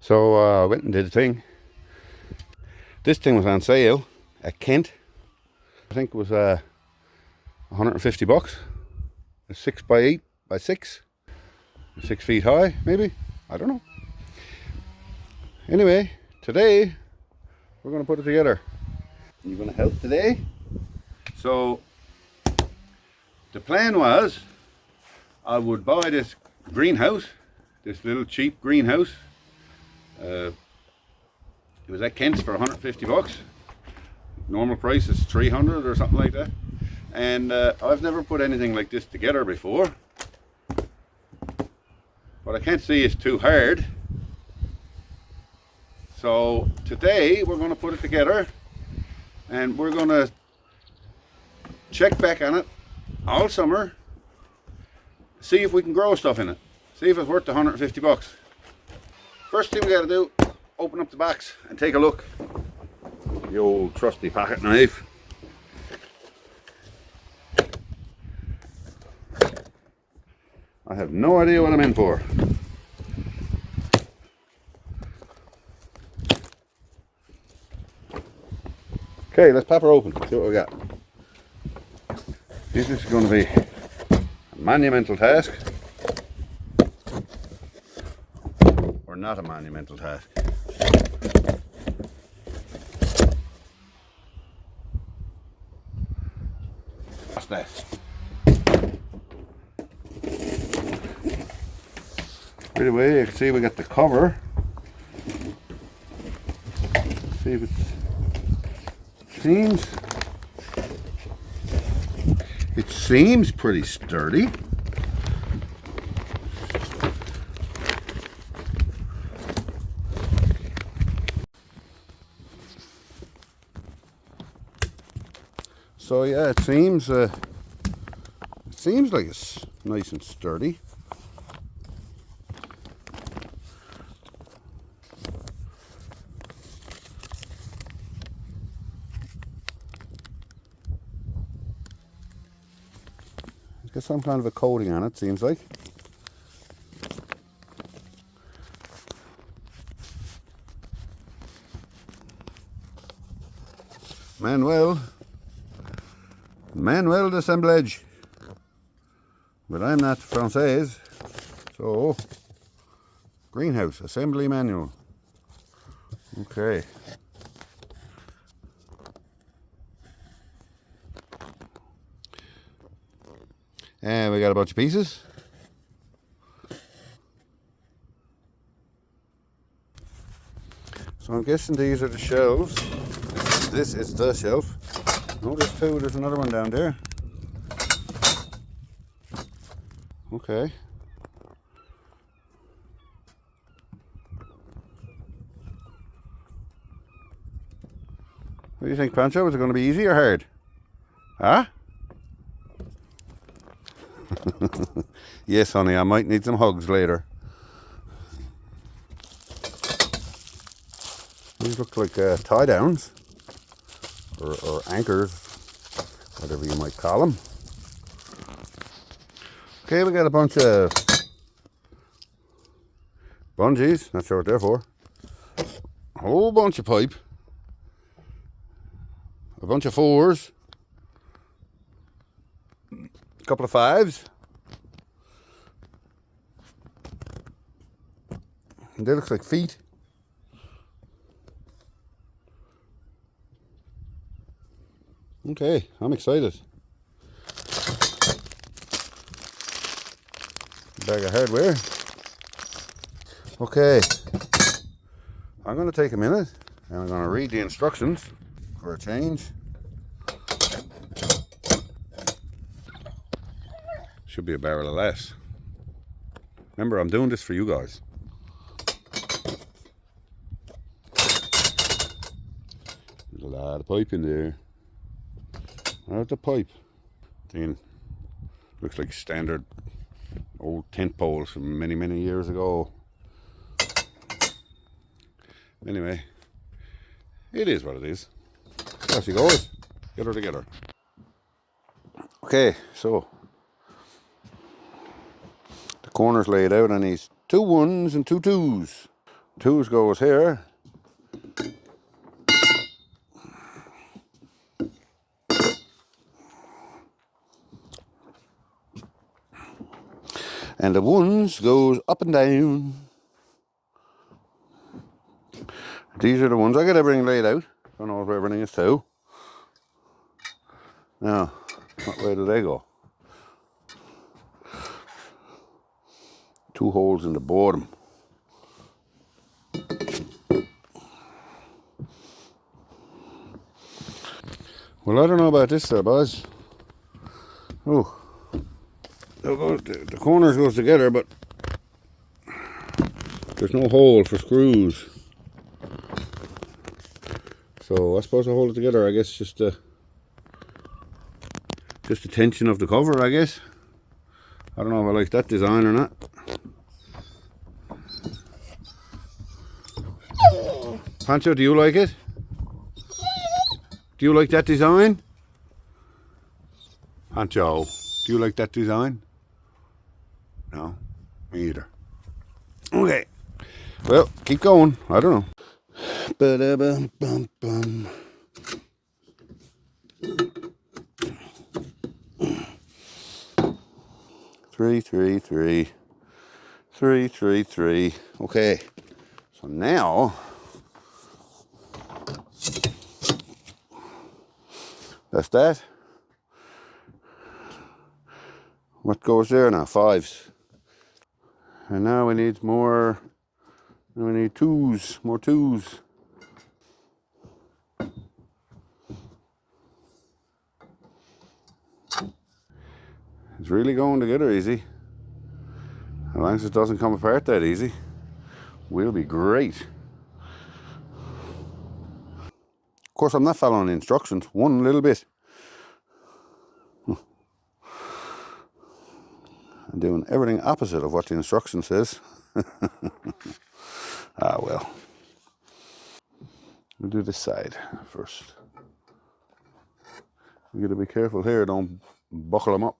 So I went and did a thing. This thing was on sale at Kent. I think it was 150 bucks. A 6 by 8 by 6. 6 feet high, maybe. I don't know. Anyway, today we're going to put it together. You going to help today? So the plan was I would buy this greenhouse, this little cheap greenhouse. It was at Kent's for 150 bucks. Normal price is 300 or something like that. And I've never put anything like this together before. But I can't see it's too hard. So today we're going to put it together and we're going to check back on it all summer, see if we can grow stuff in it, see if it's worth the 150 bucks. First thing we got to do, open up the box and take a look. The old trusty pocket knife. I have no idea what I'm in for. Okay, let's pop her open, see what we got. This is going to be a monumental task. Or not a monumental task. What's that? Right away, you can see we got the cover. See if it seems pretty sturdy. So yeah, it seems like it's nice and sturdy. It's got some kind of a coating on it, seems like. Manuel d'assemblage. But I'm not Française, so greenhouse assembly manual. Okay. And we got a bunch of pieces. So I'm guessing these are the shelves. This is the shelf. No, there's two. There's another one down there. Okay. What do you think, Pancho? Is it going to be easy or hard? Huh? Yes, honey, I might need some hugs later. These look like tie downs or anchors, whatever you might call them. Okay, we got a bunch of bungees, not sure what they're for. A whole bunch of pipe, a bunch of 4s, a couple of 5s. And they look like feet. Okay, I'm excited. Bag of hardware. Okay, I'm going to take a minute and I'm going to read the instructions for a change. Should be a barrel of less. Remember, I'm doing this for you guys. There's a lot of pipe in there. There's the pipe. Then looks like standard old tent poles from many years ago. Anyway, it is what it is. There she goes. Get her together. Okay, so the corners laid out on these 2 1s and 2 2s. Twos goes here. And the ones goes up and down. These are the ones. I got everything laid out. Don't know if everything is too. Now, what way do they go? Two holes in the bottom. Well, I don't know about this there, boys. Oh, the corners goes together, but there's no hole for screws. So I suppose I hold it together. I guess just the tension of the cover. I guess. I don't know if I like that design or not. Pancho, do you like it? Do you like that design? Pancho, do you like that design? No, me either. Okay, well, keep going. I don't know. Ba-da-bum-bum-bum. 3, 3, 3. 3, 3, 3. Okay, so now that's that. What goes there now? 5s. And now we need more. Now we need 2s. More 2s. It's really going together easy. As long as it doesn't come apart that easy, we'll be great. Of course, I'm not following the instructions one little bit. I'm doing everything opposite of what the instruction says. Ah, well. We'll do this side first. You gotta be careful here, don't buckle them up.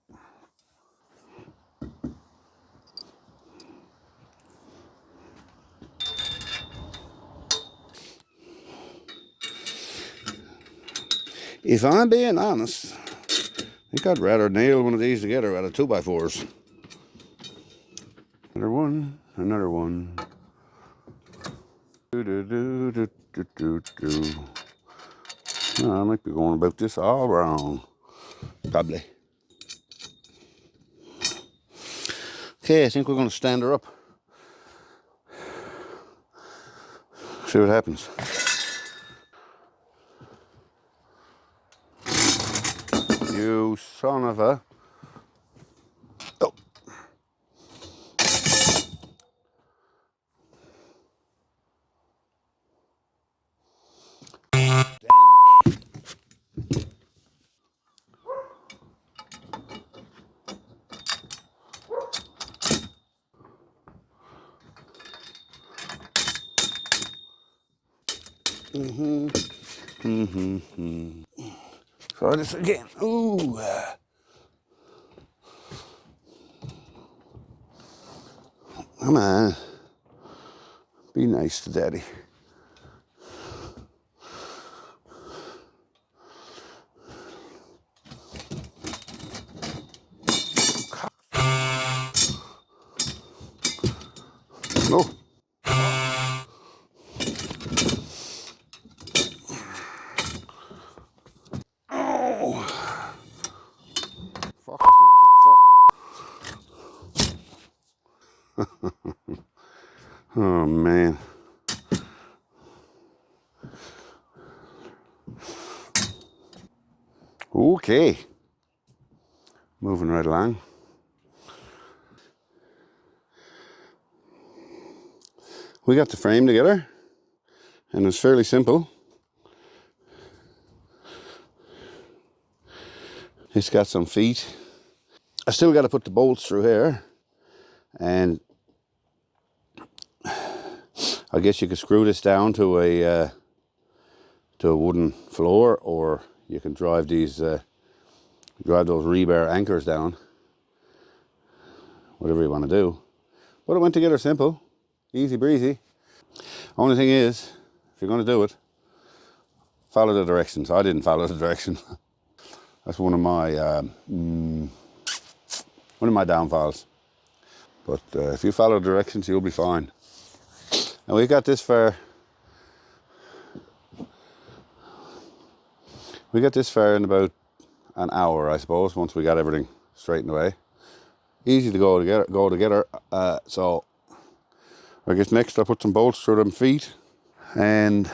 If I'm being honest, I think I'd rather nail one of these together out of 2x4s. Another one, another one. I might be going about this all wrong. Probably. Okay, I think we're going to stand her up. See what happens. You son of a... Oh. Try this again. Ooh. Come on. Be nice to Daddy. No. Oh. Fuck. Fuck. Oh, man. Okay. Moving right along. We got the frame together, and it's fairly simple. It's got some feet. I still got to put the bolts through here, and I guess you could screw this down to a wooden floor, or you can drive these drive those rebar anchors down. Whatever you want to do. But it went together simple, easy breezy. Only thing is, if you're going to do it, follow the directions. I didn't follow the direction. That's one of my downfalls. But if you follow the directions, you'll be fine. And we got this far. We got this far in about an hour, I suppose, once we got everything straightened away. Easy to go together. So I guess next I'll put some bolts through them feet and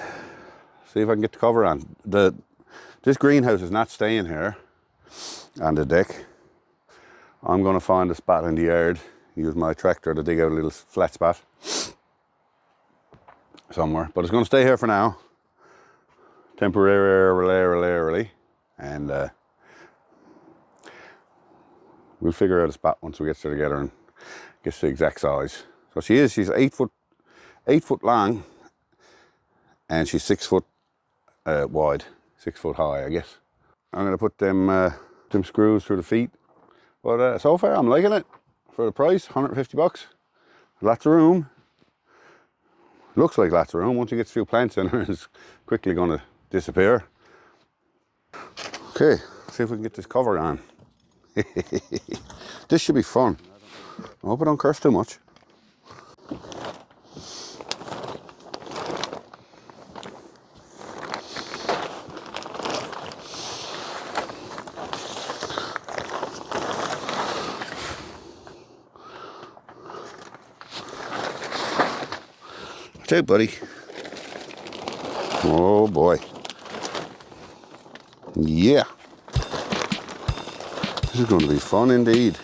see if I can get the cover on. This greenhouse is not staying here on the deck. I'm going to find a spot in the yard, use my tractor to dig out a little flat spot somewhere. But it's going to stay here for now, temporarily, and we'll figure out a spot once we get her together and get the exact size. So she's 8 foot long, and she's 6 foot wide, 6 foot high, I guess. I'm going to put them screws through the feet. But so far I'm liking it. For the price, 150 bucks. Lots of room. Looks like lots of room. Once you get a few plants in her, it's quickly going to disappear. Okay, see if we can get this cover on. This should be fun. I hope I don't curse too much. Hey, buddy. Oh boy. Yeah. This is going to be fun indeed.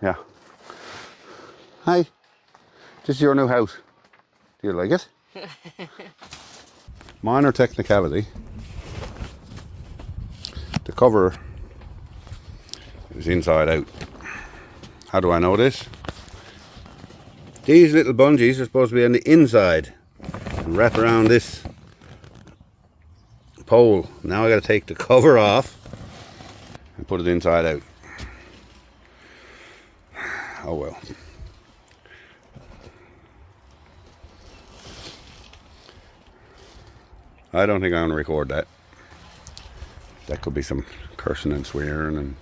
Yeah. Hi. This is your new house. Do you like it? Minor technicality. The cover is inside out. How do I know this? These little bungees are supposed to be on the inside and wrap around this pole. Now I got to take the cover off and put it inside out. Oh well. I don't think I'm going to record that. That could be some cursing and swearing and...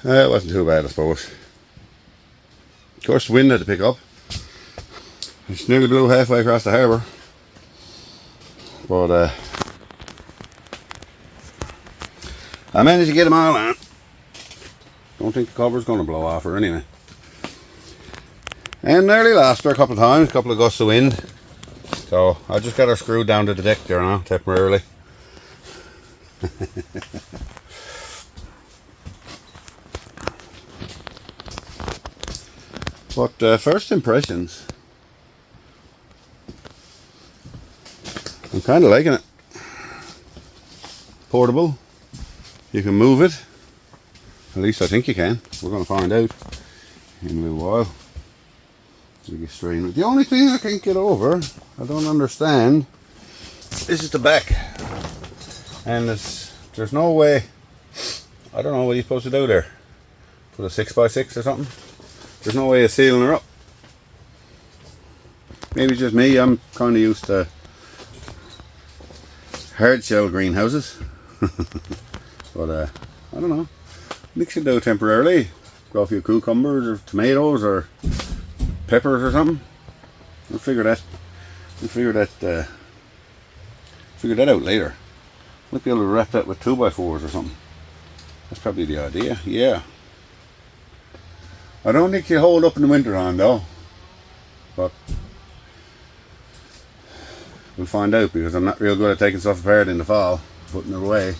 it wasn't too bad, I suppose. Of course, the wind had to pick up. It's nearly blew halfway across the harbour. But I managed to get them all on. Don't think the cover's going to blow off her anyway. And nearly lost her a couple of times, a couple of gusts of wind. So I just got her screwed down to the deck there now, temporarily. But first impressions, I'm kind of liking it. Portable, you can move it. At least I think you can. We're going to find out in a little while. The only thing I can't get over, I don't understand, this is the back. And there's no way, I don't know what you're supposed to do there. Put a 6x6 or something. There's no way of sealing her up. Maybe it's just me, I'm kind of used to hard shell greenhouses. But I don't know. Mix it dough temporarily. Grow a few cucumbers or tomatoes or peppers or something. We'll figure that. Figure that out later. Might be able to wrap that with 2x4s or something. That's probably the idea. Yeah. I don't think she'll hold up in the winter on though. But we'll find out, because I'm not real good at taking stuff apart in the fall, putting it away.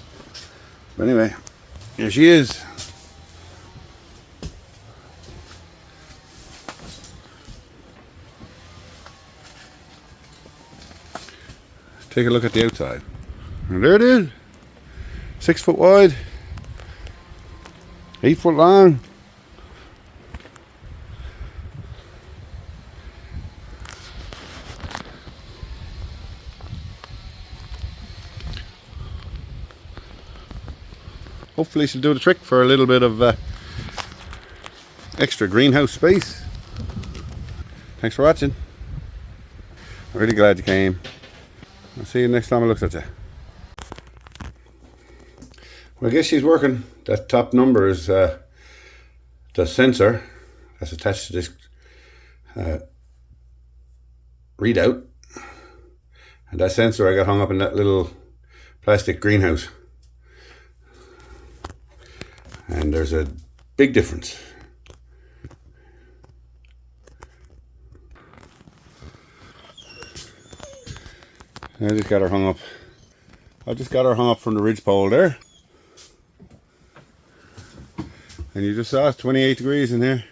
But anyway, here she is. Take a look at the outside. And there it is. 6 foot wide, 8 foot long. Hopefully she'll do the trick for a little bit of extra greenhouse space. Thanks for watching. I'm really glad you came. I'll see you next time I look at you. Well, I guess she's working. That top number is the sensor that's attached to this readout. And that sensor I got hung up in that little plastic greenhouse. And there's a big difference. I just got her hung up. I just got her hung up from the ridge pole there. And you just saw it's 28 degrees in here.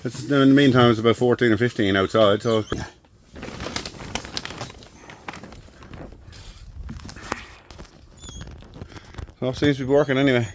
It's, in the meantime, it's about 14 or 15 outside. So it seems to be working anyway.